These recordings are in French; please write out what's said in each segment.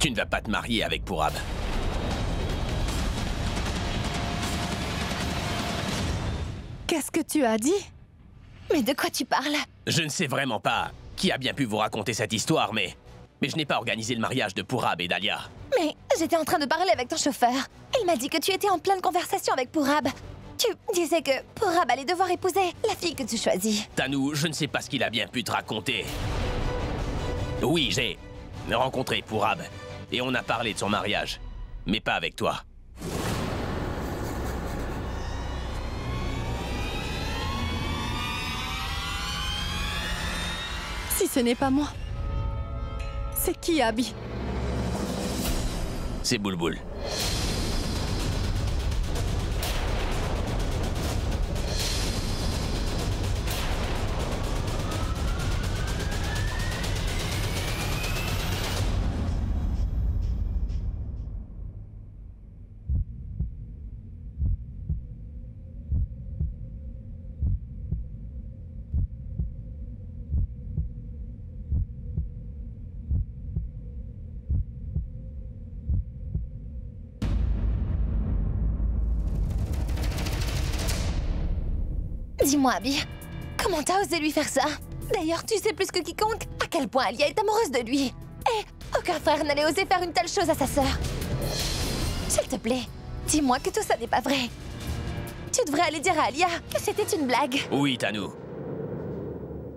Tu ne vas pas te marier avec Pourab. Qu'est-ce que tu as dit? Mais de quoi tu parles? Je ne sais vraiment pas qui a bien pu vous raconter cette histoire, mais je n'ai pas organisé le mariage de Pourab et Dahlia. Mais j'étais en train de parler avec ton chauffeur. Il m'a dit que tu étais en pleine conversation avec Pourab. Tu disais que Pourab allait devoir épouser la fille que tu choisis. Tanou, je ne sais pas ce qu'il a bien pu te raconter. Oui, j'ai rencontré Pourab et on a parlé de son mariage, mais pas avec toi. Si ce n'est pas moi, c'est qui, Abby? C'est Boulboul. Dis-moi, Abby, comment t'as osé lui faire ça? D'ailleurs, tu sais plus que quiconque à quel point Alia est amoureuse de lui. Et aucun frère n'allait oser faire une telle chose à sa sœur. S'il te plaît, dis-moi que tout ça n'est pas vrai. Tu devrais aller dire à Alia que c'était une blague. Oui, Tanou.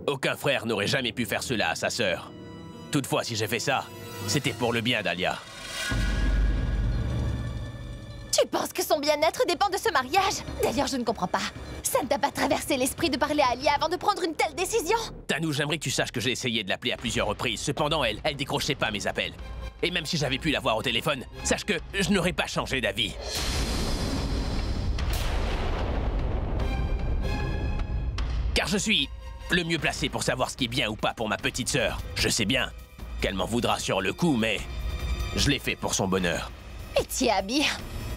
Aucun frère n'aurait jamais pu faire cela à sa sœur. Toutefois, si j'ai fait ça, c'était pour le bien d'Alia. Tu penses que son bien-être dépend de ce mariage? D'ailleurs, je ne comprends pas. Ça ne t'a pas traversé l'esprit de parler à Alia avant de prendre une telle décision? Tanou, j'aimerais que tu saches que j'ai essayé de l'appeler à plusieurs reprises. Cependant, elle décrochait pas mes appels. Et même si j'avais pu la voir au téléphone, sache que je n'aurais pas changé d'avis. Car je suis le mieux placé pour savoir ce qui est bien ou pas pour ma petite sœur. Je sais bien qu'elle m'en voudra sur le coup, mais je l'ai fait pour son bonheur. Pitié, Abby.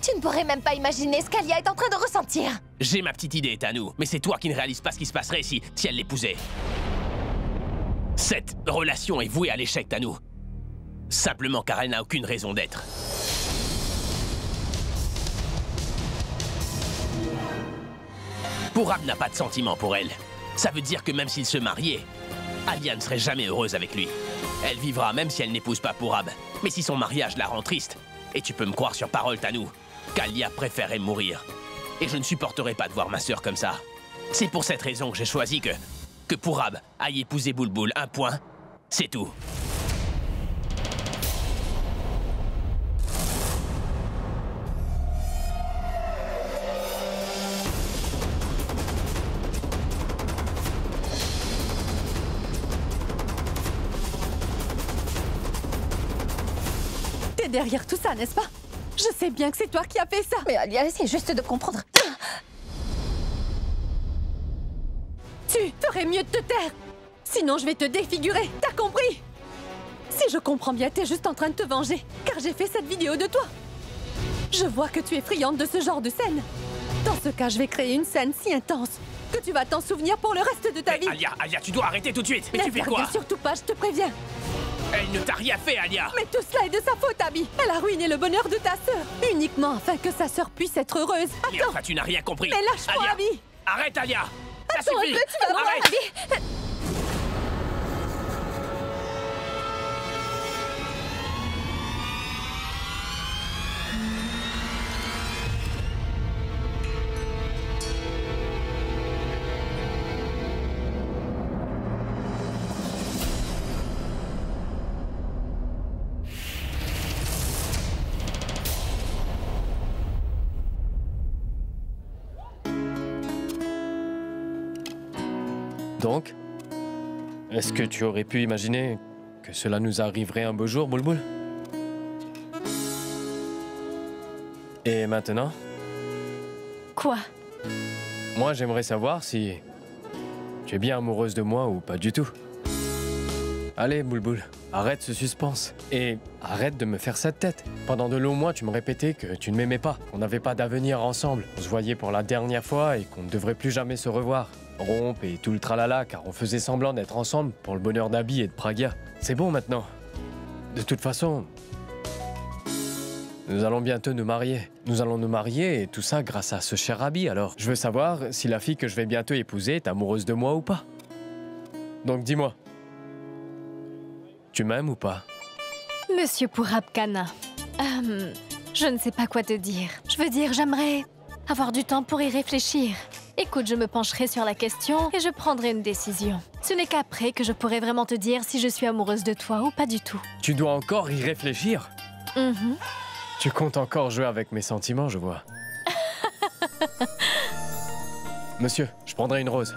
Tu ne pourrais même pas imaginer ce qu'Alia est en train de ressentir. J'ai ma petite idée, Tanou, mais c'est toi qui ne réalises pas ce qui se passerait si elle l'épousait. Cette relation est vouée à l'échec, Tanou. Simplement car elle n'a aucune raison d'être. Pourab n'a pas de sentiment pour elle. Ça veut dire que même s'il se mariait, Alia ne serait jamais heureuse avec lui. Elle vivra même si elle n'épouse pas Pourab. Mais si son mariage la rend triste, et tu peux me croire sur parole, Tanou, qu'Alia préférerait mourir. Et je ne supporterai pas de voir ma sœur comme ça. C'est pour cette raison que j'ai choisi que Pourab aille épouser Boulboul. Un point, c'est tout. T'es derrière tout ça, n'est-ce pas? Je sais bien que c'est toi qui as fait ça. Mais Alia, essaie juste de comprendre. Tu ferais mieux de te taire. Sinon, je vais te défigurer. T'as compris? Si je comprends bien, t'es juste en train de te venger, car j'ai fait cette vidéo de toi. Je vois que tu es friande de ce genre de scène. Dans ce cas, je vais créer une scène si intense que tu vas t'en souvenir pour le reste de ta vie. Alia, tu dois arrêter tout de suite. Mais tu fais quoi? Surtout pas, je te préviens. Elle ne t'a rien fait, Alia. Mais tout cela est de sa faute, Abby. Elle a ruiné le bonheur de ta sœur, uniquement afin que sa sœur puisse être heureuse. Mais enfin, tu n'as rien compris. Mais lâche-moi, Alia. Abby. Arrête, Alia. Ça Attends un suffit. peu, tu vas voir, Arrête. Abby. Donc, est-ce que tu aurais pu imaginer que cela nous arriverait un beau jour, Boulboul? Et maintenant? Quoi? Moi, j'aimerais savoir si tu es bien amoureuse de moi ou pas du tout. Allez, Boulboul, arrête ce suspense et arrête de me faire cette tête. Pendant de longs mois, tu me répétais que tu ne m'aimais pas, qu'on n'avait pas d'avenir ensemble, on se voyait pour la dernière fois et qu'on ne devrait plus jamais se revoir. Rompre et tout le tralala, car on faisait semblant d'être ensemble pour le bonheur d'Abby et de Pragia. C'est bon maintenant. De toute façon, Nous allons bientôt nous marier. Nous allons nous marier et tout ça grâce à ce cher Abby. Alors, je veux savoir si la fille que je vais bientôt épouser est amoureuse de moi ou pas. Donc dis-moi, tu m'aimes ou pas? Monsieur Purab Kana, je ne sais pas quoi te dire. Je veux dire, j'aimerais avoir du temps pour y réfléchir. Écoute, je me pencherai sur la question et je prendrai une décision. Ce n'est qu'après que je pourrai vraiment te dire si je suis amoureuse de toi ou pas du tout. Tu dois encore y réfléchir? Mhm. Tu comptes encore jouer avec mes sentiments, je vois. Monsieur, je prendrai une rose.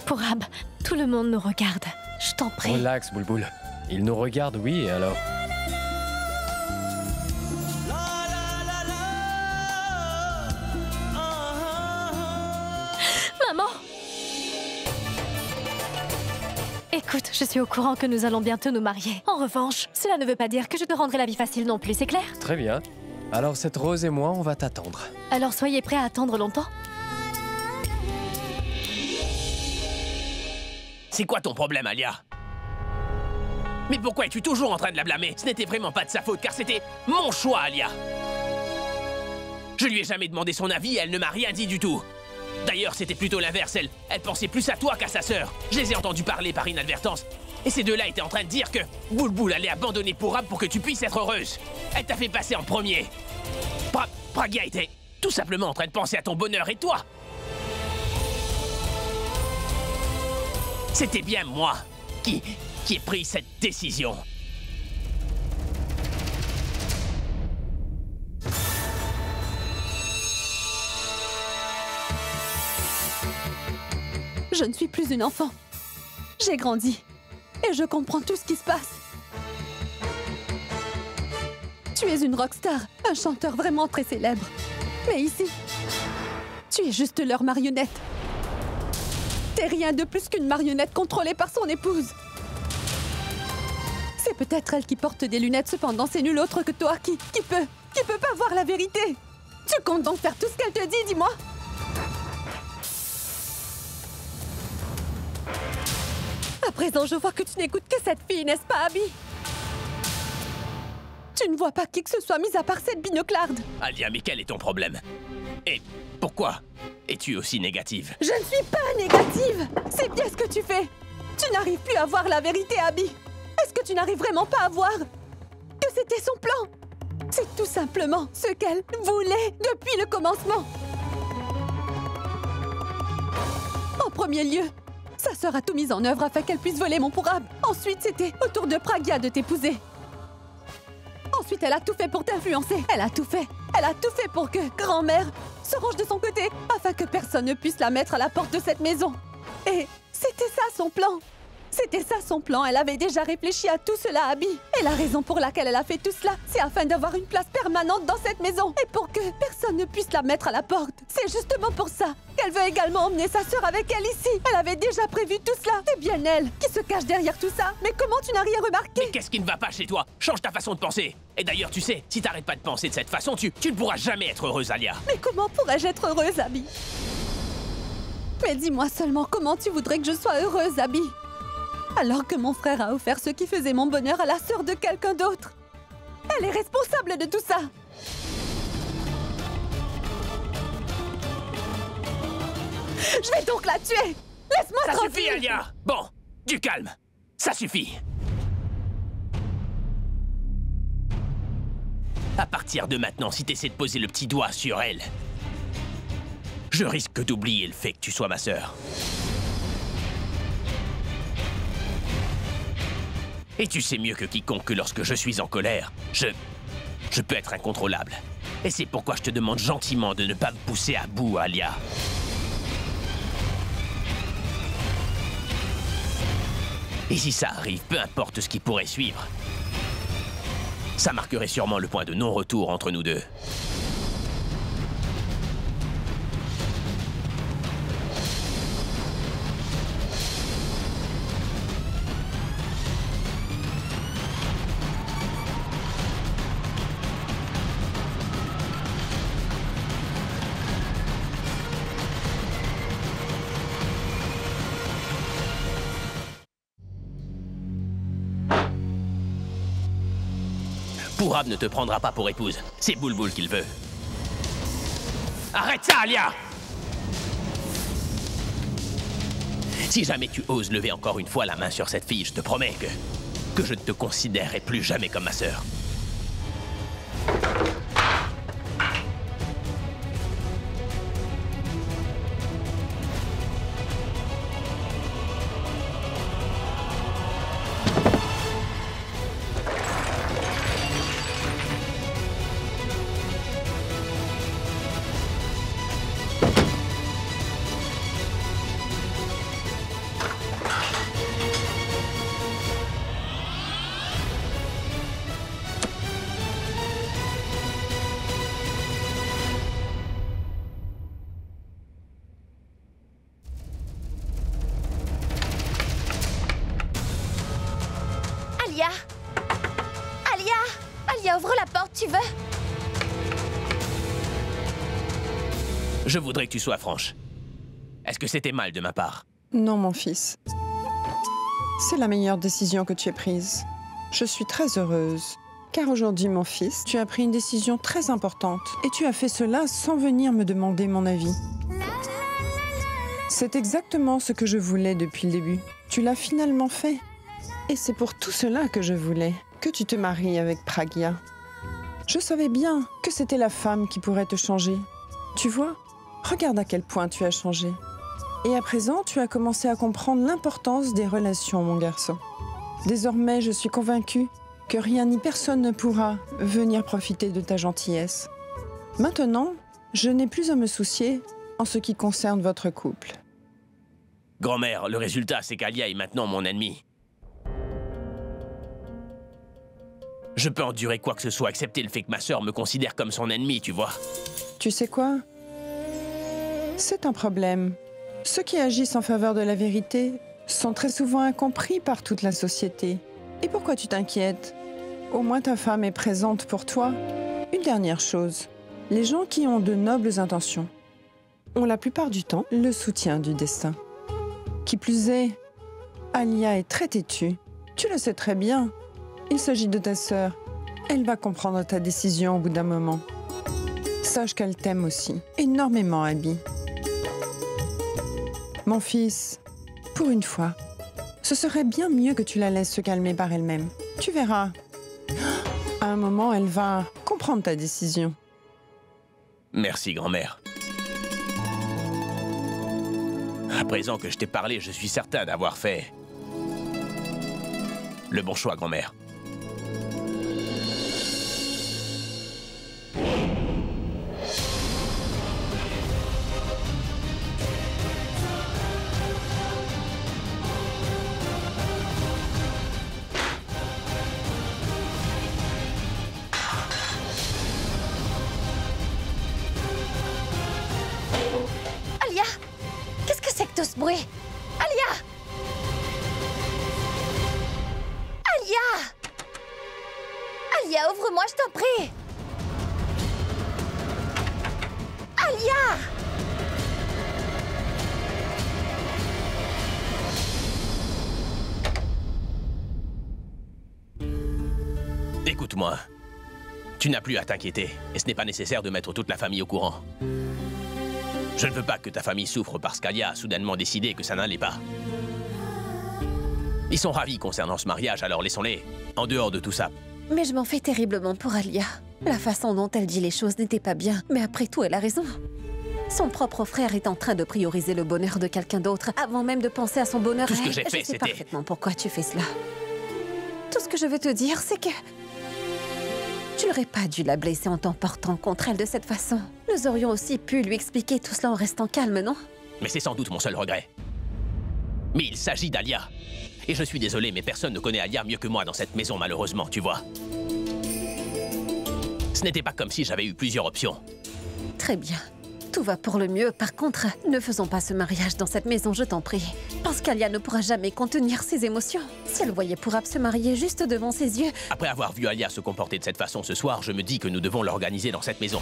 Purab, tout le monde nous regarde. Je t'en prie. Relax, Boulboul. Il nous regarde, oui, et alors? Maman! Écoute, je suis au courant que nous allons bientôt nous marier. En revanche, cela ne veut pas dire que je te rendrai la vie facile non plus, c'est clair? Très bien. Alors cette rose et moi, on va t'attendre. Alors soyez prêts à attendre longtemps? C'est quoi ton problème, Alia? Mais pourquoi es-tu toujours en train de la blâmer? Ce n'était vraiment pas de sa faute, car c'était mon choix, Alia. Je lui ai jamais demandé son avis et elle ne m'a rien dit du tout. D'ailleurs, c'était plutôt l'inverse, elle pensait plus à toi qu'à sa sœur. Je les ai entendus parler par inadvertance. Et ces deux-là étaient en train de dire que Boulboul allait abandonner Purab pour que tu puisses être heureuse. Elle t'a fait passer en premier. Pragya était tout simplement en train de penser à ton bonheur et toi. C'était bien moi qui ai pris cette décision. Je ne suis plus une enfant. J'ai grandi. Et je comprends tout ce qui se passe. Tu es une rockstar, un chanteur vraiment très célèbre. Mais ici, tu es juste leur marionnette. T'es rien de plus qu'une marionnette contrôlée par son épouse. C'est peut-être elle qui porte des lunettes, cependant c'est nul autre que toi qui peut pas voir la vérité. Tu comptes donc faire tout ce qu'elle te dit, dis-moi? À présent, je vois que tu n'écoutes que cette fille, n'est-ce pas, Abby? Tu ne vois pas qui que ce soit, mis à part cette binoclarde. Alia, mais quel est ton problème? Et pourquoi es-tu aussi négative? Je ne suis pas négative. C'est bien ce que tu fais. Tu n'arrives plus à voir la vérité, Abby. Est-ce que tu n'arrives vraiment pas à voir que c'était son plan? C'est tout simplement ce qu'elle voulait depuis le commencement. En premier lieu, sa sœur a tout mis en œuvre afin qu'elle puisse voler mon Purab. Ensuite, c'était au tour de Pragya de t'épouser. Ensuite, elle a tout fait pour t'influencer. Elle a tout fait. Elle a tout fait pour que grand-mère se range de son côté afin que personne ne puisse la mettre à la porte de cette maison. Et c'était ça son plan. C'était ça son plan. Elle avait déjà réfléchi à tout cela, Abby. Et la raison pour laquelle elle a fait tout cela, c'est afin d'avoir une place permanente dans cette maison. Et pour que personne ne puisse la mettre à la porte. C'est justement pour ça qu'elle veut également emmener sa sœur avec elle ici. Elle avait déjà prévu tout cela. C'est bien elle qui se cache derrière tout ça. Mais comment tu n'as rien remarqué? Mais qu'est-ce qui ne va pas chez toi? Change ta façon de penser. Et d'ailleurs, tu sais, si t'arrêtes pas de penser de cette façon, tu ne pourras jamais être heureuse, Alia. Mais comment pourrais-je être heureuse, Abby? Mais dis-moi seulement comment tu voudrais que je sois heureuse, Abby? Alors que mon frère a offert ce qui faisait mon bonheur à la sœur de quelqu'un d'autre. Elle est responsable de tout ça. Je vais donc la tuer. Laisse-moi tranquille. Ça suffit, Alia. Bon, du calme. Ça suffit. À partir de maintenant, si t'essaies de poser le petit doigt sur elle, je risque d'oublier le fait que tu sois ma sœur. Et tu sais mieux que quiconque que lorsque je suis en colère, je peux être incontrôlable. Et c'est pourquoi je te demande gentiment de ne pas me pousser à bout, Alia. Et si ça arrive, peu importe ce qui pourrait suivre, ça marquerait sûrement le point de non-retour entre nous deux. Pourab ne te prendra pas pour épouse. C'est Bulbul qu'il veut. Arrête ça, Alia! Si jamais tu oses lever encore une fois la main sur cette fille, je te promets que je ne te considérerai plus jamais comme ma sœur. Alia, ouvre la porte, tu veux? Je voudrais que tu sois franche. Est-ce que c'était mal de ma part? Non, mon fils. C'est la meilleure décision que tu aies prise. Je suis très heureuse. Car aujourd'hui, mon fils, tu as pris une décision très importante. Et tu as fait cela sans venir me demander mon avis. C'est exactement ce que je voulais depuis le début. Tu l'as finalement fait. Et c'est pour tout cela que je voulais que tu te maries avec Pragya. Je savais bien que c'était la femme qui pourrait te changer. Tu vois, regarde à quel point tu as changé. Et à présent, tu as commencé à comprendre l'importance des relations, mon garçon. Désormais, je suis convaincue que rien ni personne ne pourra venir profiter de ta gentillesse. Maintenant, je n'ai plus à me soucier en ce qui concerne votre couple. Grand-mère, le résultat, c'est qu'Alia est maintenant mon ennemi. Je peux endurer quoi que ce soit, excepté le fait que ma sœur me considère comme son ennemi, tu vois. Tu sais quoi? C'est un problème. Ceux qui agissent en faveur de la vérité sont très souvent incompris par toute la société. Et pourquoi tu t'inquiètes? Au moins ta femme est présente pour toi. Une dernière chose. Les gens qui ont de nobles intentions ont la plupart du temps le soutien du destin. Qui plus est, Alia est très têtue. Tu le sais très bien. Il s'agit de ta sœur. Elle va comprendre ta décision au bout d'un moment. Sache qu'elle t'aime aussi. Énormément, Abby. Mon fils, pour une fois, ce serait bien mieux que tu la laisses se calmer par elle-même. Tu verras. À un moment, elle va comprendre ta décision. Merci, grand-mère. À présent que je t'ai parlé, je suis certain d'avoir fait le bon choix, grand-mère. Alia! Qu'est-ce que c'est que tout ce bruit? Alia! Alia! Alia, ouvre-moi, je t'en prie! Alia! Écoute-moi. Tu n'as plus à t'inquiéter, et ce n'est pas nécessaire de mettre toute la famille au courant. Je ne veux pas que ta famille souffre parce qu'Alia a soudainement décidé que ça n'allait pas. Ils sont ravis concernant ce mariage, alors laissons-les en dehors de tout ça. Mais je m'en fais terriblement pour Alia. La façon dont elle dit les choses n'était pas bien, mais après tout, elle a raison. Son propre frère est en train de prioriser le bonheur de quelqu'un d'autre avant même de penser à son bonheur. Tout ce que j'ai Je fait, sais c'était... parfaitement pourquoi tu fais cela. Tout ce que je veux te dire, c'est que... tu n'aurais pas dû la blesser en t'emportant contre elle de cette façon. Nous aurions aussi pu lui expliquer tout cela en restant calme, non? Mais c'est sans doute mon seul regret. Mais il s'agit d'Alia. Et je suis désolé, mais personne ne connaît Alia mieux que moi dans cette maison, malheureusement, tu vois. Ce n'était pas comme si j'avais eu plusieurs options. Très bien. Tout va pour le mieux. Par contre, ne faisons pas ce mariage dans cette maison, je t'en prie. Parce qu'Alia ne pourra jamais contenir ses émotions. Si elle voyait Purab se marier juste devant ses yeux... Après avoir vu Alia se comporter de cette façon ce soir, je me dis que nous devons l'organiser dans cette maison.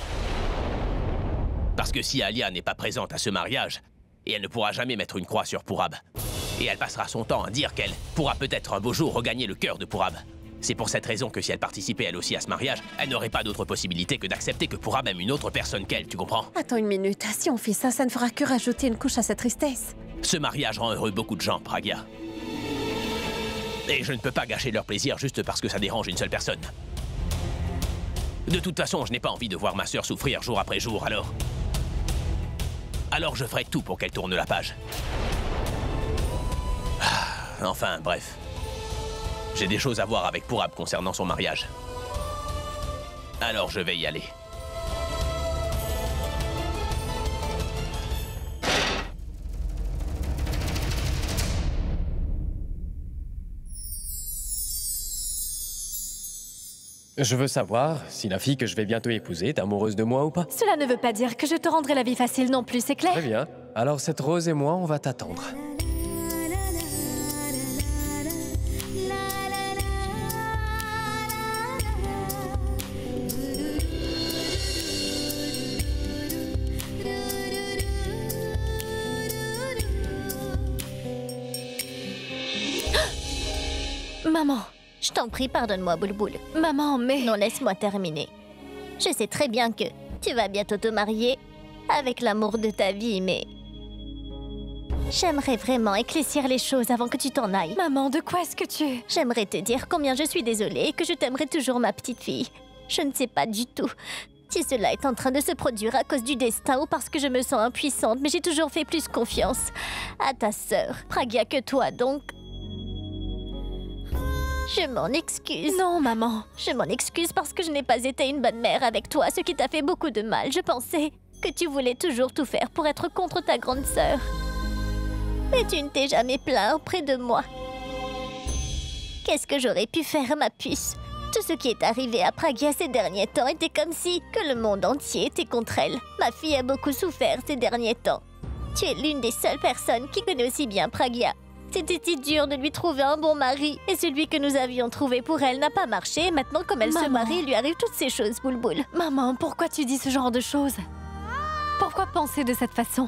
Parce que si Alia n'est pas présente à ce mariage, et elle ne pourra jamais mettre une croix sur Purab, et elle passera son temps à dire qu'elle pourra peut-être un beau jour regagner le cœur de Purab. C'est pour cette raison que si elle participait elle aussi à ce mariage, elle n'aurait pas d'autre possibilité que d'accepter que Purab aime une autre personne qu'elle, tu comprends? Attends une minute, si on fait ça, ça ne fera que rajouter une couche à sa tristesse. Ce mariage rend heureux beaucoup de gens, Pragya. Et je ne peux pas gâcher leur plaisir juste parce que ça dérange une seule personne. De toute façon, je n'ai pas envie de voir ma sœur souffrir jour après jour, alors... Alors je ferai tout pour qu'elle tourne la page. Enfin, bref. J'ai des choses à voir avec Purab concernant son mariage. Alors je vais y aller. Je veux savoir si la fille que je vais bientôt épouser est amoureuse de moi ou pas. Cela ne veut pas dire que je te rendrai la vie facile non plus, c'est clair? Très bien. Alors cette Rose et moi, on va t'attendre. Maman, Je t'en prie, pardonne-moi, Boulboul. maman, mais... Non, laisse-moi terminer. Je sais très bien que tu vas bientôt te marier avec l'amour de ta vie, mais... J'aimerais vraiment éclaircir les choses avant que tu t'en ailles. Maman, de quoi est-ce que tu... J'aimerais te dire combien je suis désolée et que je t'aimerai toujours, ma petite fille. Je ne sais pas du tout si cela est en train de se produire à cause du destin ou parce que je me sens impuissante, mais j'ai toujours fait plus confiance à ta sœur, Pragya, que toi, donc... Je m'en excuse. Non, maman. Je m'en excuse parce que je n'ai pas été une bonne mère avec toi, ce qui t'a fait beaucoup de mal. Je pensais que tu voulais toujours tout faire pour être contre ta grande sœur. Mais tu ne t'es jamais plaint auprès de moi. Qu'est-ce que j'aurais pu faire, ma puce? Tout ce qui est arrivé à Pragya ces derniers temps était comme si que le monde entier était contre elle. Ma fille a beaucoup souffert ces derniers temps. Tu es l'une des seules personnes qui connaît aussi bien Pragya. C'était si dur de lui trouver un bon mari. Et celui que nous avions trouvé pour elle n'a pas marché. Maintenant, comme elle se marie, il lui arrive toutes ces choses, Boulboul. Maman, pourquoi tu dis ce genre de choses? Pourquoi penser de cette façon?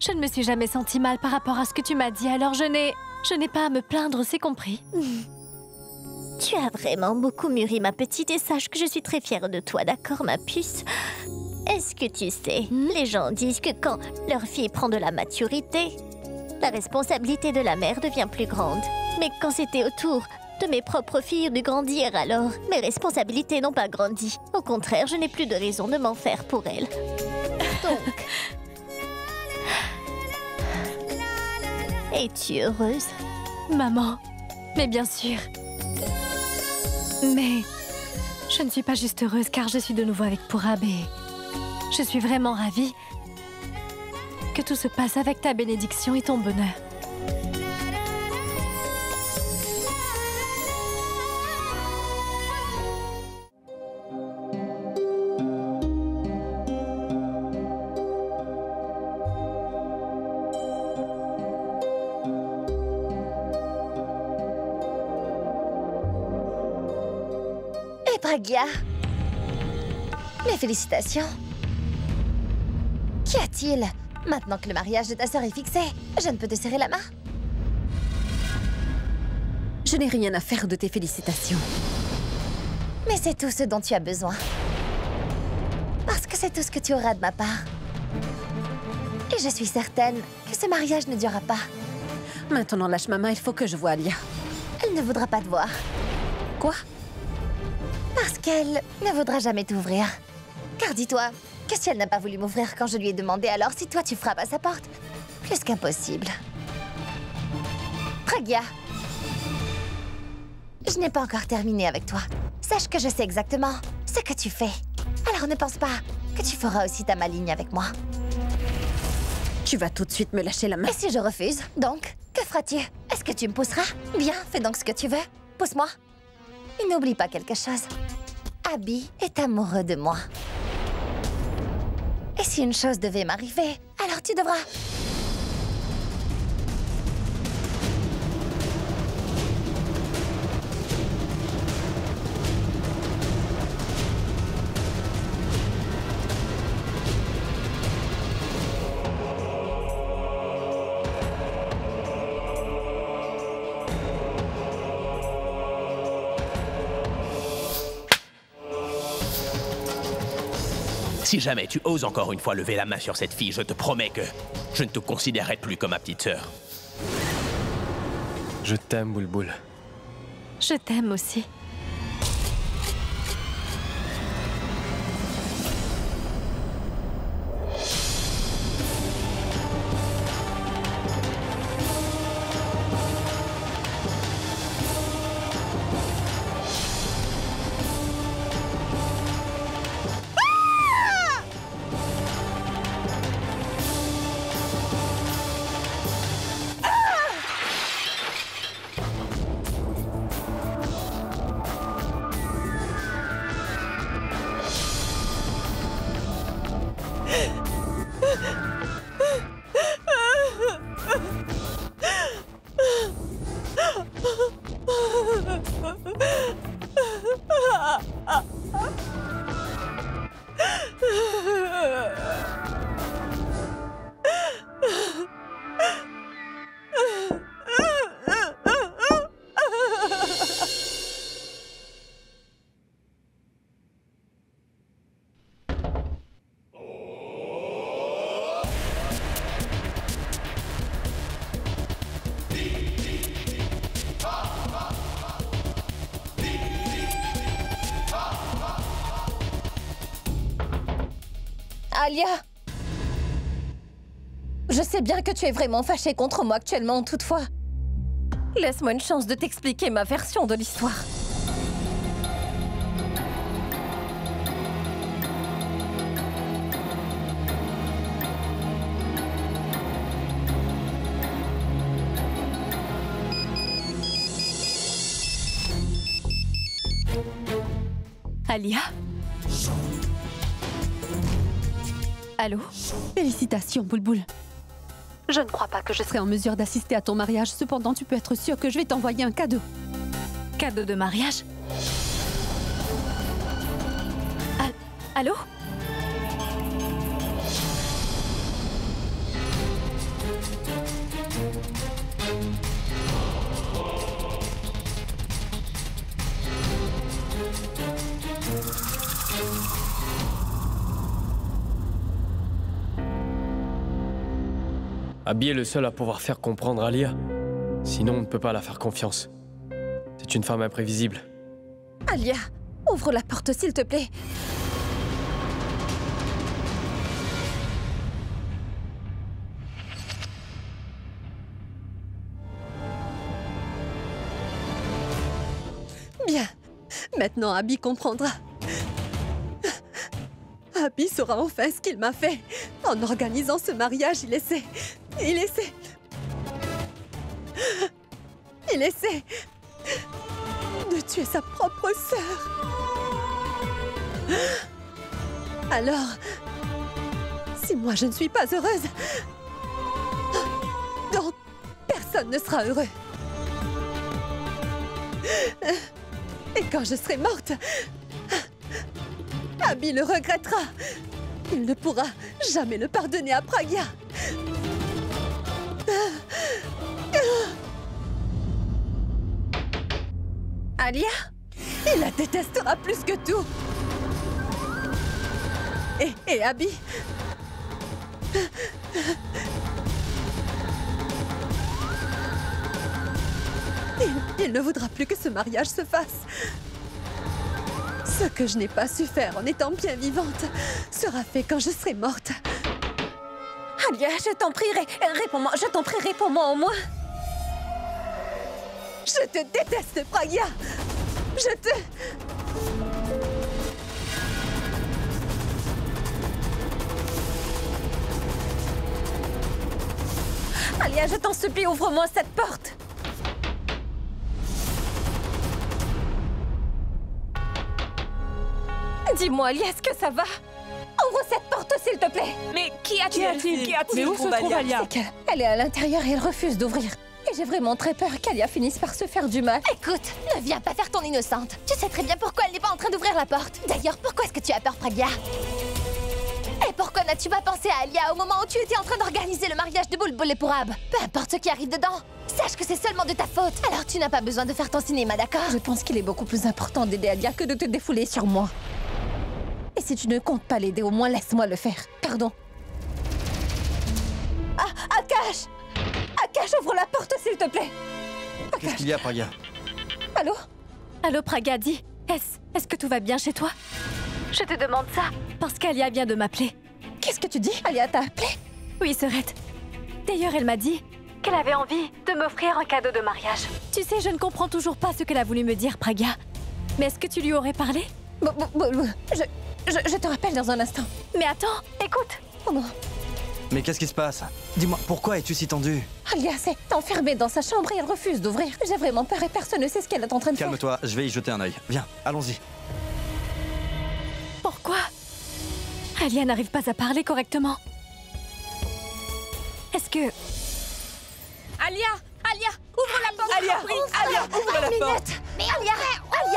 Je ne me suis jamais sentie mal par rapport à ce que tu m'as dit, alors je n'ai pas à me plaindre, c'est compris. Tu as vraiment beaucoup mûri, ma petite, et sache que je suis très fière de toi, d'accord, ma puce? Est-ce que tu sais, les gens disent que quand leur fille prend de la maturité, la responsabilité de la mère devient plus grande. Mais quand c'était au tour de mes propres filles de grandir, alors mes responsabilités n'ont pas grandi. Au contraire, je n'ai plus de raison de m'en faire pour elles. Donc... Es-tu heureuse? Maman, mais bien sûr. Mais je ne suis pas juste heureuse car je suis de nouveau avec Purab et je suis vraiment ravie que tout se passe avec ta bénédiction et ton bonheur. Et Pragya, mes félicitations. Qu'y a-t-il? Maintenant que le mariage de ta sœur est fixé, je ne peux te serrer la main? Je n'ai rien à faire de tes félicitations. Mais c'est tout ce dont tu as besoin. Parce que c'est tout ce que tu auras de ma part. Et je suis certaine que ce mariage ne durera pas. Maintenant, lâche ma main, il faut que je voie Alia. Elle ne voudra pas te voir. Quoi? Parce qu'elle ne voudra jamais t'ouvrir. Car dis-toi, que si elle n'a pas voulu m'ouvrir quand je lui ai demandé, alors si toi tu frappes à sa porte, plus qu'impossible. Pragya, je n'ai pas encore terminé avec toi. Sache que je sais exactement ce que tu fais. Alors ne pense pas que tu feras aussi ta maligne avec moi. Tu vas tout de suite me lâcher la main. Et si je refuse, donc, que feras-tu? Est-ce que tu me pousseras? Bien, fais donc ce que tu veux. Pousse-moi. Et n'oublie pas quelque chose. Abby est amoureux de moi. Et si une chose devait m'arriver, alors tu devras... Si jamais tu oses encore une fois lever la main sur cette fille, je te promets que je ne te considérerai plus comme ma petite sœur. Je t'aime, Bulbul. Je t'aime aussi. Alia! Je sais bien que tu es vraiment fâchée contre moi actuellement, toutefois. Laisse-moi une chance de t'expliquer ma version de l'histoire. Alia? Allô? Félicitations, Bulbul. Je ne crois pas que je serai en mesure d'assister à ton mariage. Cependant, tu peux être sûr que je vais t'envoyer un cadeau. Cadeau de mariage? Allô? Abby est le seul à pouvoir faire comprendre Alia. Sinon, on ne peut pas la faire confiance. C'est une femme imprévisible. Alia, ouvre la porte s'il te plaît. Bien. Maintenant, Abby comprendra. Abby saura enfin ce qu'il m'a fait. En organisant ce mariage, il essaie de tuer sa propre sœur. Alors, si moi je ne suis pas heureuse, donc personne ne sera heureux. Et quand je serai morte, Abby le regrettera. Il ne pourra jamais le pardonner à Pragya. Alia? Il la détestera plus que tout. Et Abby? Il ne voudra plus que ce mariage se fasse. Ce que je n'ai pas su faire en étant bien vivante sera fait quand je serai morte. Alia, je t'en prie, réponds-moi. Je t'en prie, réponds-moi au moins. Je te déteste, Pragya. Alia, je t'en supplie, ouvre-moi cette porte. Dis-moi, Alia, est-ce que ça va? Ouvre cette porte, s'il te plaît. Mais qu'y a-t-il? Mais où se trouve Alia? C'est qu'elle est à l'intérieur et elle refuse d'ouvrir. Et j'ai vraiment très peur qu'Alia finisse par se faire du mal. Écoute, ne viens pas faire ton innocente. Tu sais très bien pourquoi elle n'est pas en train d'ouvrir la porte. D'ailleurs, pourquoi est-ce que tu as peur, Pragya? Et pourquoi n'as-tu pas pensé à Alia au moment où tu étais en train d'organiser le mariage de Bulbul et Pourab? Peu importe ce qui arrive dedans, sache que c'est seulement de ta faute. Alors tu n'as pas besoin de faire ton cinéma, d'accord? Je pense qu'il est beaucoup plus important d'aider Alia que de te défouler sur moi. Et si tu ne comptes pas l'aider, au moins laisse-moi le faire. Pardon. Ah, Akash! Akash, ouvre la porte, s'il te plaît. Qu'est-ce qu'il y a, Pragya? Allô? Allô, Pragya, dis. Est-ce que tout va bien chez toi? Je te demande ça parce qu'Alia vient de m'appeler. Qu'est-ce que tu dis? Alia t'a appelé? Oui, Serette. D'ailleurs, elle m'a dit qu'elle avait envie de m'offrir un cadeau de mariage. Tu sais, je ne comprends toujours pas ce qu'elle a voulu me dire, Pragya. Mais est-ce que tu lui aurais parlé? Je te rappelle dans un instant. Mais attends, écoute. Oh non. Mais qu'est-ce qui se passe? Dis-moi, pourquoi es-tu si tendue? Alia s'est enfermée dans sa chambre et elle refuse d'ouvrir. J'ai vraiment peur et personne ne sait ce qu'elle est en train de faire. Calme-toi, je vais y jeter un œil. Viens, allons-y. Pourquoi? Alia n'arrive pas à parler correctement. Est-ce que... Alia! Alia! Ouvre la porte! Alia! Alia, ouvre la porte! Mais Alia,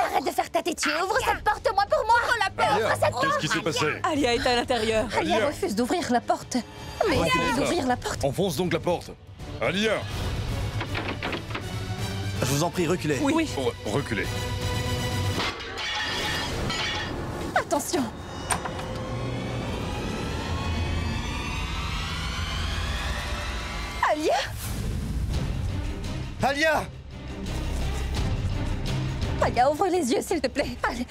arrête de faire ta têtue. Ouvre cette porte, moi pour moi. Ouvre la porte. Ouvre cette porte. Qu'est-ce qui s'est passé? Alia est à l'intérieur. Alia refuse d'ouvrir la porte. Mais elle refuse d'ouvrir la porte. Enfonce donc la porte. Alia! Je vous en prie, reculez. Oui. Reculez. Attention. Alia? Alia! Alia, ouvre les yeux, s'il te plaît. Allez.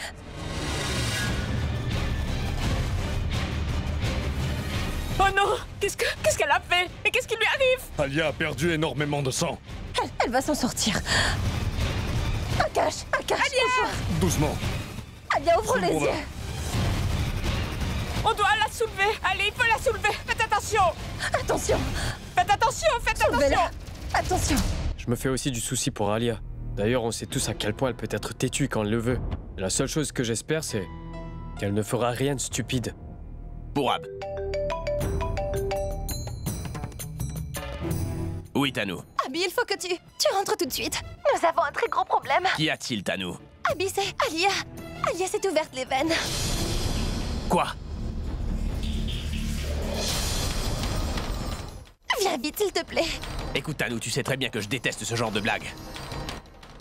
Oh non! Qu'est-ce qu'elle a fait? Et qu'est-ce qui lui arrive? Alia a perdu énormément de sang. Elle va s'en sortir. Akash! Alia! Doucement. Alia, ouvre les Soulevons-la. yeux. On doit la soulever! Allez, il faut la soulever! Faites attention! Attention. Faites attention! Faites attention! Soulevez-la. Attention. Je me fais aussi du souci pour Alia. D'ailleurs, on sait tous à quel point elle peut être têtue quand elle le veut. Et la seule chose que j'espère, c'est qu'elle ne fera rien de stupide. Pourab. Oui, Tanou. Abby, il faut que tu rentres tout de suite. Nous avons un très gros problème. Qu'y a-t-il, Tanou? Abby, c'est Alia. Alia s'est ouverte les veines. Quoi? Viens vite, s'il te plaît. Écoute, Tanou, tu sais très bien que je déteste ce genre de blague.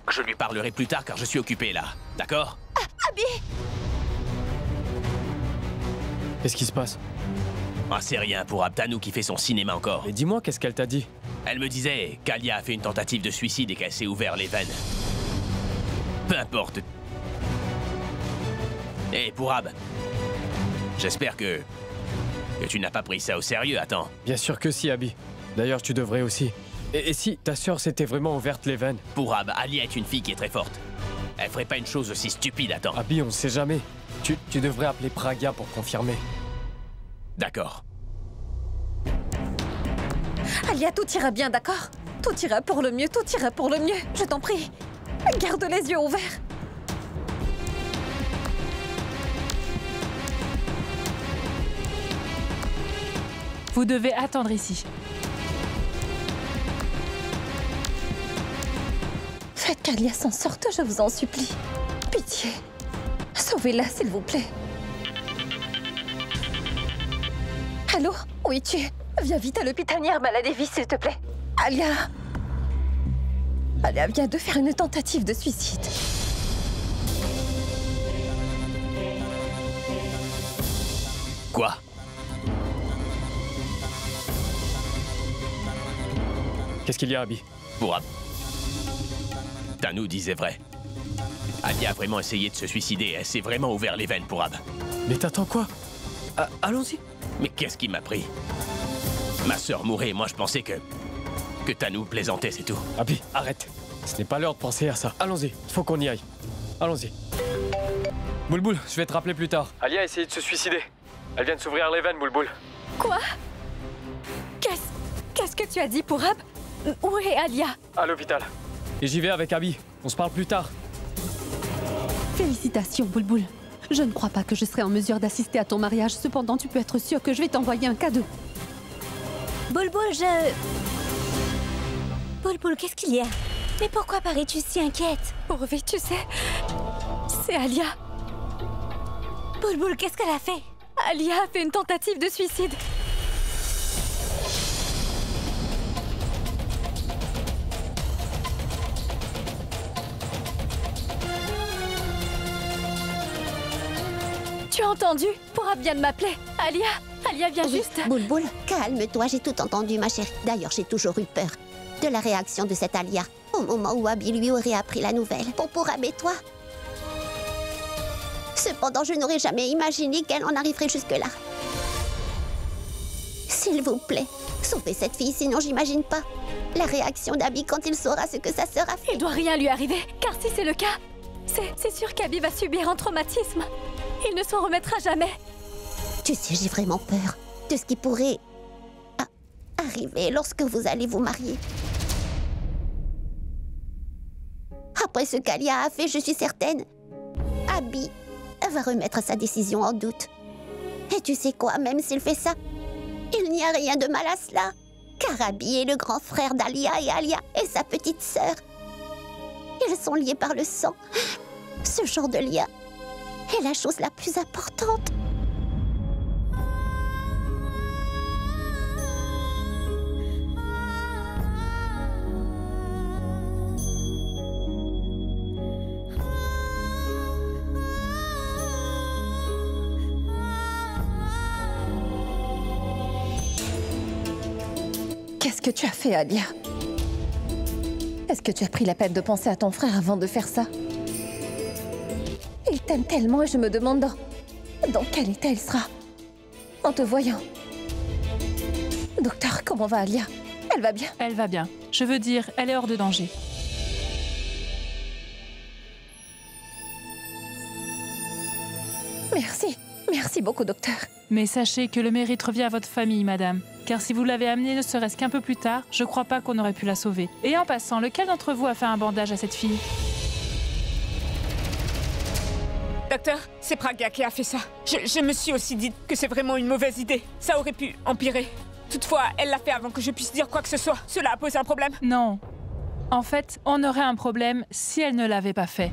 Je lui parlerai plus tard car je suis occupé là. D'accord? Abby! Qu'est-ce qui se passe? Ah, c'est rien pour Tanou qui fait son cinéma encore. Mais dis-moi, qu'est-ce qu'elle t'a dit? Elle me disait qu'Alia a fait une tentative de suicide et qu'elle s'est ouvert les veines. Peu importe. Hé, Pourab. J'espère que tu n'as pas pris ça au sérieux, attends. Bien sûr que si, Abby. D'ailleurs, tu devrais aussi. Et si ta sœur s'était vraiment ouverte les veines? Pourab, Alia est une fille qui est très forte. Elle ferait pas une chose aussi stupide, attends. Abby, on sait jamais. Tu devrais appeler Pragya pour confirmer. D'accord. Alia, tout ira bien, d'accord? Tout ira pour le mieux, tout ira pour le mieux. Je t'en prie. Garde les yeux ouverts. Vous devez attendre ici. Faites qu'Alia s'en sorte, je vous en supplie. Pitié. Sauvez-la, s'il vous plaît. Allô? Oui, tu es. Viens vite à l'hôpital Nirmala Devi, s'il te plaît. Alia. Alia vient de faire une tentative de suicide. Quoi? Qu'est-ce qu'il y a, Abby? Pourab. Tanou disait vrai. Alia a vraiment essayé de se suicider. Elle s'est vraiment ouvert les veines, Pourab. Mais t'attends quoi? Allons-y. Mais qu'est-ce qui m'a pris? Ma sœur mourait et moi je pensais que Tanou plaisantait, c'est tout. Abby, arrête. Ce n'est pas l'heure de penser à ça. Allons-y, il faut qu'on y aille. Allons-y. Bulbul, je vais te rappeler plus tard. Alia a essayé de se suicider. Elle vient de s'ouvrir les veines, Bulbul. Quoi? Qu'est-ce que tu as dit, Pourab? Où est Alia? À l'hôpital. Et j'y vais avec Abby. On se parle plus tard. Félicitations, Boulboul. Je ne crois pas que je serai en mesure d'assister à ton mariage. Cependant, tu peux être sûr que je vais t'envoyer un cadeau. Boulboul, Boulboul, qu'est-ce qu'il y a? Mais pourquoi parais-tu si inquiète? Pourvu, tu sais, c'est Alia. Boulboul, qu'est-ce qu'elle a fait? Alia a fait une tentative de suicide. Tu as entendu? Pourra bien m'appeler. Alia vient juste. Boulboul, calme-toi, j'ai tout entendu, ma chérie. D'ailleurs, j'ai toujours eu peur de la réaction de cette Alia au moment où Abby lui aurait appris la nouvelle. Pour Pourab et toi. Cependant, je n'aurais jamais imaginé qu'elle en arriverait jusque-là. S'il vous plaît, sauvez cette fille, sinon j'imagine pas la réaction d'Abby quand il saura ce que sa sœur a fait. Il doit rien lui arriver, car si c'est le cas, c'est sûr qu'Abby va subir un traumatisme. Il ne s'en remettra jamais. Tu sais, j'ai vraiment peur de ce qui pourrait arriver lorsque vous allez vous marier. Après ce qu'Alia a fait, je suis certaine, Abby va remettre sa décision en doute. Et tu sais quoi, même s'il fait ça, il n'y a rien de mal à cela. Car Abby est le grand frère d'Alia et Alia est sa petite sœur. Ils sont liés par le sang. Ce genre de lien est la chose la plus importante. Qu'est-ce que tu as fait, Alia? Est-ce que tu as pris la peine de penser à ton frère avant de faire ça? Il t'aime tellement et je me demande dans quel état il sera en te voyant. Docteur, comment va Alia? Elle va bien? Elle va bien. Je veux dire, elle est hors de danger. Merci. Merci beaucoup, docteur. Mais sachez que le mérite revient à votre famille, madame. Car si vous l'avez amenée ne serait-ce qu'un peu plus tard, je crois pas qu'on aurait pu la sauver. Et en passant, lequel d'entre vous a fait un bandage à cette fille? Docteur, c'est Pragya qui a fait ça. Je me suis aussi dit que c'est vraiment une mauvaise idée. Ça aurait pu empirer. Toutefois, elle l'a fait avant que je puisse dire quoi que ce soit. Cela a posé un problème? Non. En fait, on aurait un problème si elle ne l'avait pas fait.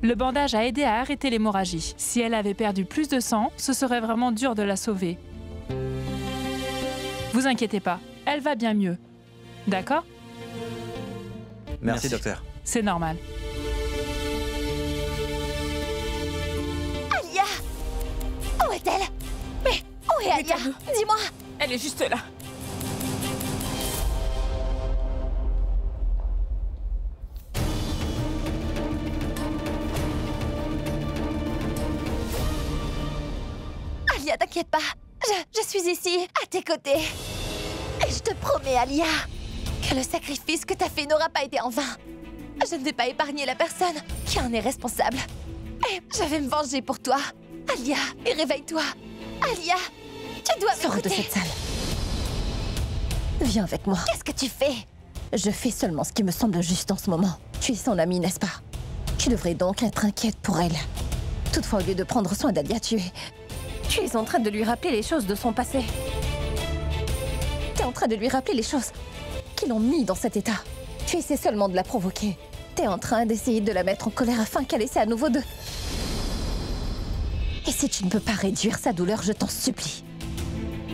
Le bandage a aidé à arrêter l'hémorragie. Si elle avait perdu plus de sang, ce serait vraiment dur de la sauver. Vous inquiétez pas, elle va bien mieux. D'accord? Merci, docteur. C'est normal. Alia! Où est-elle? Mais où est Alia? Dis-moi! Elle est juste là. Alia, t'inquiète pas. Je suis ici, à tes côtés. Et je te promets, Alia, que le sacrifice que t'as fait n'aura pas été en vain. Je ne vais pas épargner la personne qui en est responsable. Et je vais me venger pour toi. Alia, et réveille-toi. Alia, tu dois m'écouter. Sors de cette salle. Viens avec moi. Qu'est-ce que tu fais? Je fais seulement ce qui me semble juste en ce moment. Tu es son amie, n'est-ce pas? Tu devrais donc être inquiète pour elle. Toutefois, au lieu de prendre soin d'Alia, tu es en train de lui rappeler les choses de son passé. Tu es en train de lui rappeler les choses qui l'ont mis dans cet état. Tu essaies seulement de la provoquer. Tu es en train d'essayer de la mettre en colère afin qu'elle essaie à nouveau de... Et si tu ne peux pas réduire sa douleur, je t'en supplie,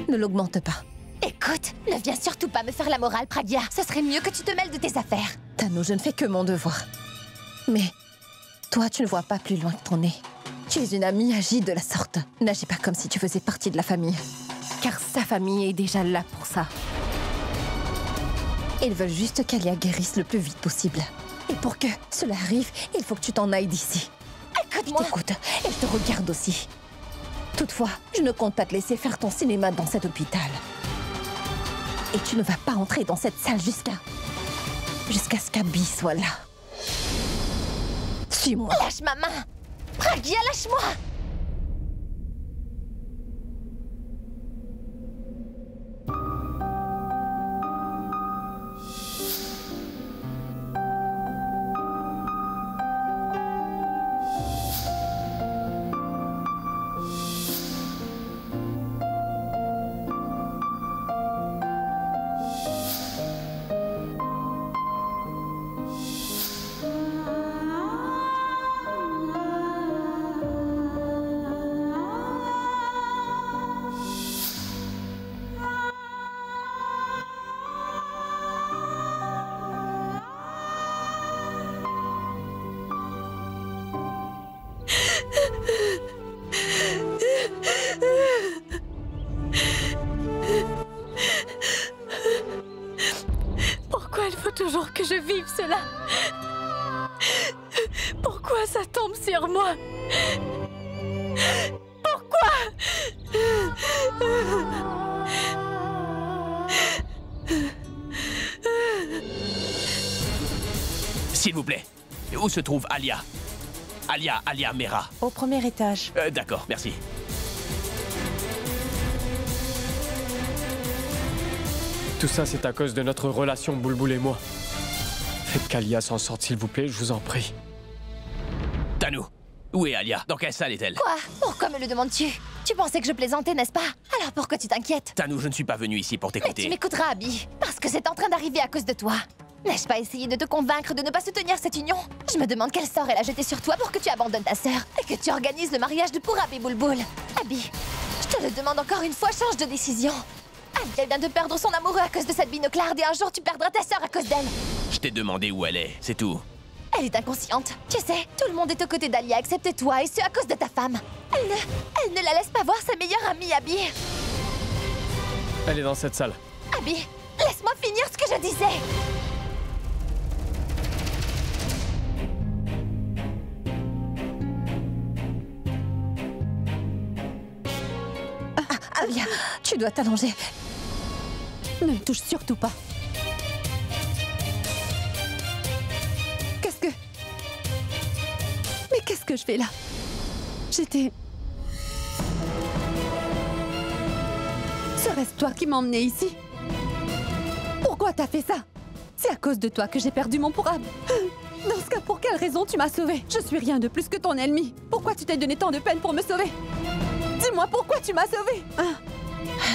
ne l'augmente pas. Écoute, ne viens surtout pas me faire la morale, Pragya. Ce serait mieux que tu te mêles de tes affaires. Tano, je ne fais que mon devoir. Mais toi, tu ne vois pas plus loin que ton nez. Tu es une amie, agis de la sorte. N'agis pas comme si tu faisais partie de la famille. Car sa famille est déjà là pour ça. Ils veulent juste qu'Alia guérisse le plus vite possible. Et pour que cela arrive, il faut que tu t'en ailles d'ici. Écoute-moi. Je t'écoute et je te regarde aussi. Toutefois, je ne compte pas te laisser faire ton cinéma dans cet hôpital. Et tu ne vas pas entrer dans cette salle jusqu'à ce qu'Abby soit là. Suis-moi. Lâche ma main. Pragya, lâche-moi. Pourquoi ça tombe sur moi? Pourquoi? S'il vous plaît, où se trouve Alia? Alia Mera. Au premier étage. D'accord, merci. Tout ça, c'est à cause de notre relation, Boulboul et moi. Faites qu'Alia s'en sorte, s'il vous plaît, je vous en prie. Tanou, où est Alia? Dans quelle salle est-elle? Quoi? Pourquoi me le demandes-tu? Tu pensais que je plaisantais, n'est-ce pas? Alors pourquoi tu t'inquiètes? Tanou, je ne suis pas venu ici pour Mais t'écouter. tu m'écouteras, Abby, parce que c'est en train d'arriver à cause de toi. N'ai-je pas essayé de te convaincre de ne pas soutenir cette union? Je me demande quel sort elle a jeté sur toi pour que tu abandonnes ta sœur et que tu organises le mariage de Pourab et Boulboul. Abby, je te le demande encore une fois, change de décision. Alia vient de perdre son amoureux à cause de cette binoclarde et un jour tu perdras ta sœur à cause d'elle. Je t'ai demandé où elle est, c'est tout. Elle est inconsciente. Tu sais, tout le monde est aux côtés d'Alia excepté toi et ce à cause de ta femme. Elle ne la laisse pas voir sa meilleure amie, Abby. Elle est dans cette salle. Abby, laisse-moi finir ce que je disais. Alia, tu dois t'allonger. Ne me touche surtout pas. Mais qu'est-ce que je fais là? Serait-ce toi qui m'as emmené ici? Pourquoi t'as fait ça? C'est à cause de toi que j'ai perdu mon Pourab. Dans ce cas, pour quelle raison tu m'as sauvée? Je suis rien de plus que ton ennemi. Pourquoi tu t'es donné tant de peine pour me sauver? Dis-moi pourquoi tu m'as sauvée.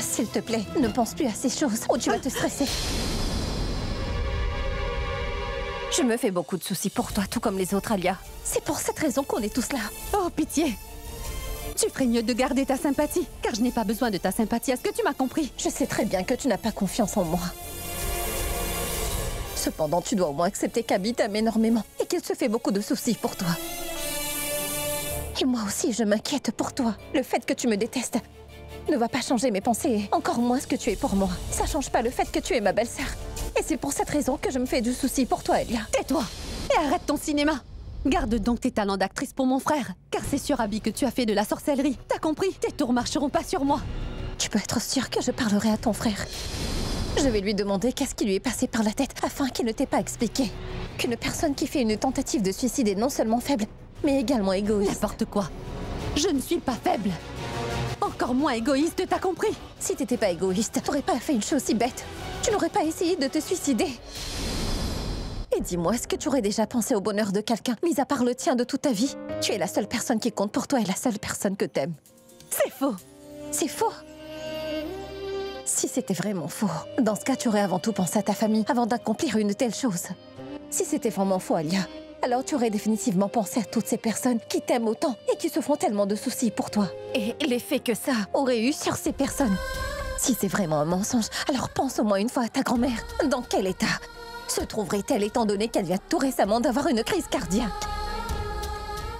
S'il te plaît, ne pense plus à ces choses ou tu vas te stresser. Je me fais beaucoup de soucis pour toi, tout comme les autres, Alia. C'est pour cette raison qu'on est tous là. Oh, pitié. Tu ferais mieux de garder ta sympathie, car je n'ai pas besoin de ta sympathie. Est-ce que tu m'as compris? Je sais très bien que tu n'as pas confiance en moi. Cependant, tu dois au moins accepter qu'Abby t'aime énormément et qu'il se fait beaucoup de soucis pour toi. Et moi aussi, je m'inquiète pour toi. Le fait que tu me détestes ne va pas changer mes pensées, encore moins ce que tu es pour moi. Ça change pas le fait que tu es ma belle-sœur. Et c'est pour cette raison que je me fais du souci pour toi, Alia. Tais-toi et arrête ton cinéma. Garde donc tes talents d'actrice pour mon frère, car c'est sur Abby que tu as fait de la sorcellerie. T'as compris? Tes tours marcheront pas sur moi. Tu peux être sûre que je parlerai à ton frère. Je vais lui demander qu'est-ce qui lui est passé par la tête afin qu'il ne t'ait pas expliqué. Qu'une personne qui fait une tentative de suicide est non seulement faible, mais également égoïste. N'importe quoi. Je ne suis pas faible. Encore moins égoïste, t'as compris? Si t'étais pas égoïste, t'aurais pas fait une chose si bête. Tu n'aurais pas essayé de te suicider. Et dis-moi, est-ce que tu aurais déjà pensé au bonheur de quelqu'un, mis à part le tien de toute ta vie? Tu es la seule personne qui compte pour toi et la seule personne que t'aimes. C'est faux. C'est faux? Si c'était vraiment faux, dans ce cas, tu aurais avant tout pensé à ta famille avant d'accomplir une telle chose. Si c'était vraiment faux, Alia, alors tu aurais définitivement pensé à toutes ces personnes qui t'aiment autant et qui se font tellement de soucis pour toi. Et l'effet que ça aurait eu sur ces personnes. Si c'est vraiment un mensonge, alors pense au moins une fois à ta grand-mère. Dans quel état se trouverait-elle étant donné qu'elle vient tout récemment d'avoir une crise cardiaque?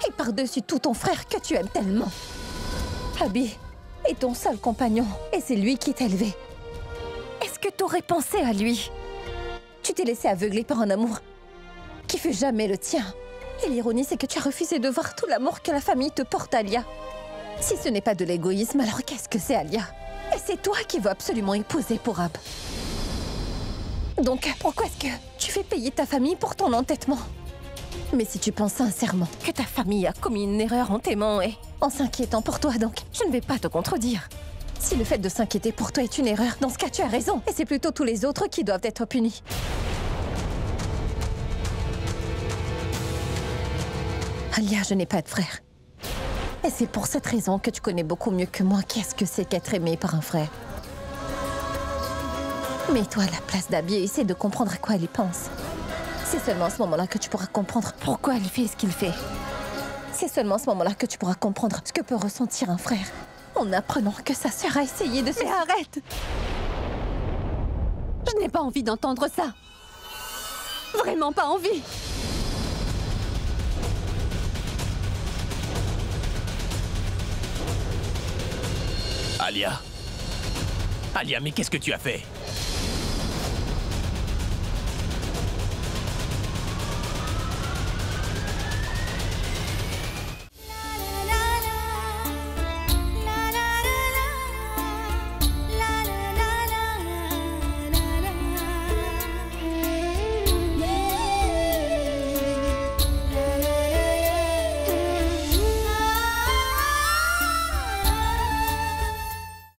Et par-dessus tout ton frère que tu aimes tellement. Abby est ton seul compagnon et c'est lui qui t'a élevé. Est-ce que t'aurais pensé à lui? Tu t'es laissé aveugler par un amour qui fut jamais le tien. Et l'ironie, c'est que tu as refusé de voir tout l'amour que la famille te porte, Alia. Si ce n'est pas de l'égoïsme, alors qu'est-ce que c'est, Alia? Et c'est toi qui veux absolument épouser Pourab. Donc, pourquoi est-ce que tu fais payer ta famille pour ton entêtement? Mais si tu penses sincèrement que ta famille a commis une erreur en t'aimant et en s'inquiétant pour toi, donc, je ne vais pas te contredire. Si le fait de s'inquiéter pour toi est une erreur, dans ce cas, tu as raison. Et c'est plutôt tous les autres qui doivent être punis. Alia, je n'ai pas de frère. Et c'est pour cette raison que tu connais beaucoup mieux que moi qu'est-ce que c'est qu'être aimé par un frère. Mets-toi à la place d'Abby et essaie de comprendre à quoi elle y pense. C'est seulement à ce moment-là que tu pourras comprendre pourquoi elle fait ce qu'il fait. C'est seulement à ce moment-là que tu pourras comprendre ce que peut ressentir un frère en apprenant que sa sœur a essayé de se... Mais arrête! Je n'ai pas envie d'entendre ça. Vraiment pas envie. Alia. Alia, mais qu'est-ce que tu as fait?